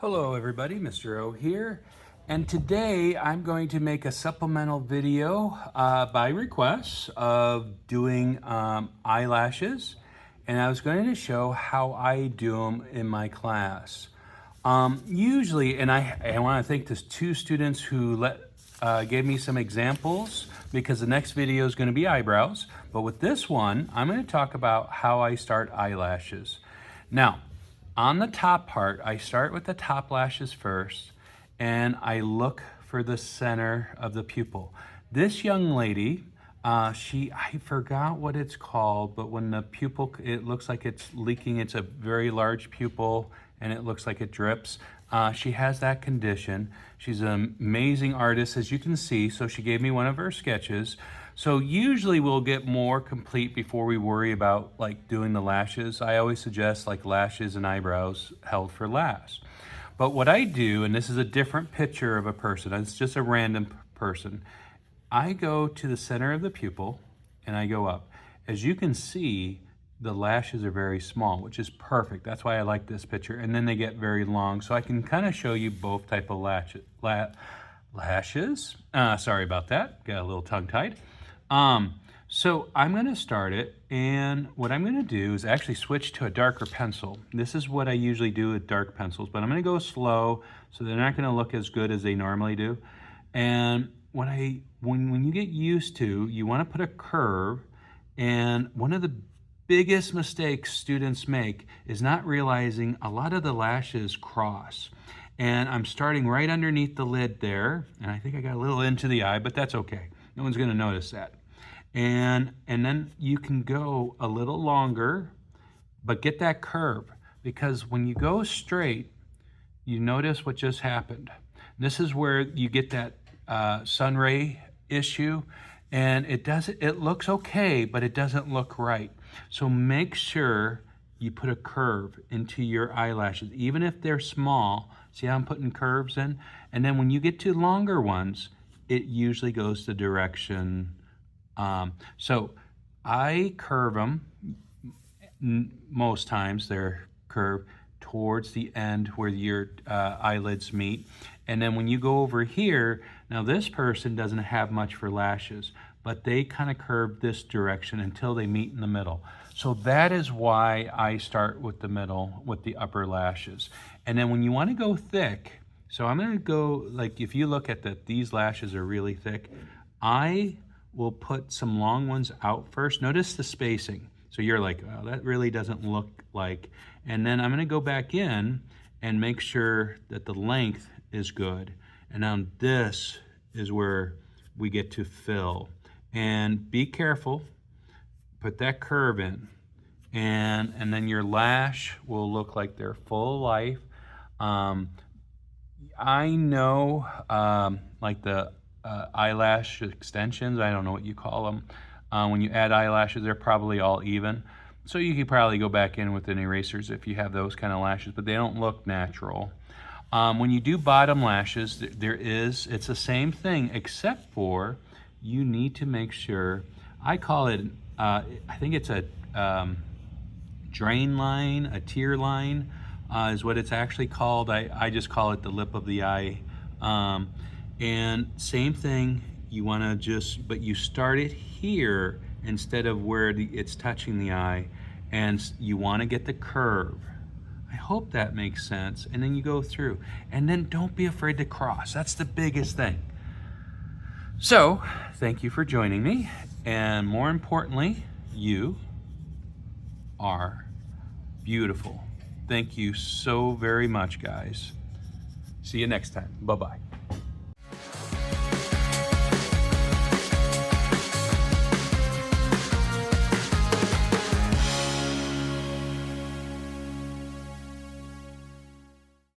Hello everybody, Mr. O here, and today I'm going to make a supplemental video by request of doing eyelashes, and I was going to show how I do them in my class. Usually, and I want to thank the two students who gave me some examples, because the next video is going to be eyebrows, but with this one, I'm going to talk about how I start eyelashes. Now, on the top part, I start with the top lashes first, and I look for the center of the pupil. This young lady, I forgot what it's called, but when the pupil, it looks like it's leaking, it's a very large pupil, and it looks like it drips. She has that condition. She's an amazing artist, as you can see, so she gave me one of her sketches. So usually we'll get more complete before we worry about like doing the lashes. I always suggest like lashes and eyebrows held for last. But what I do, and this is a different picture of a person, it's just a random person. I go to the center of the pupil and I go up. As you can see, the lashes are very small, which is perfect. That's why I like this picture. And then they get very long. So I can kind of show you both type of lashes. Sorry about that, got a little tongue-tied. So I'm going to start it, and what I'm going to do is actually switch to a darker pencil. This is what I usually do with dark pencils, but I'm going to go slow so they're not going to look as good as they normally do. And when you get used to, you want to put a curve, and one of the biggest mistakes students make is not realizing a lot of the lashes cross. And I'm starting right underneath the lid there, and I think I got a little into the eye, but that's okay. No one's going to notice that. And then you can go a little longer, but get that curve, because when you go straight, you notice what just happened. This is where you get that sun ray issue, and it looks okay, but it doesn't look right. So make sure you put a curve into your eyelashes, even if they're small. See how I'm putting curves in? And then when you get to longer ones, it usually goes the direction. So I curve them, most times they're curved towards the end where your eyelids meet. And then when you go over here, now this person doesn't have much for lashes, but they kind of curve this direction until they meet in the middle. So that is why I start with the middle, with the upper lashes. And then when you want to go thick, so I'm going to go, like if you look at these lashes are really thick, I will put some long ones out first. Notice the spacing. So you're like, oh, that really doesn't look like. And then I'm going to go back in and make sure that the length is good. And now this is where we get to fill. And be careful, put that curve in. And then your lash will look like they're full of life. I know like the eyelash extensions, I don't know what you call them. When you add eyelashes, they're probably all even. So you could probably go back in with an erasers if you have those kind of lashes, but they don't look natural. When you do bottom lashes, it's the same thing, except for you need to make sure, I call it, I think it's a drain line, a tear line is what it's actually called. I just call it the lip of the eye. And same thing, you want to but you start it here instead of where it's touching the eye, and you want to get the curve. I hope that makes sense. And then you go through, and then don't be afraid to cross. That's the biggest thing. So thank you for joining me, and more importantly, you are beautiful. Thank you so very much, guys. See you next time. Bye-bye.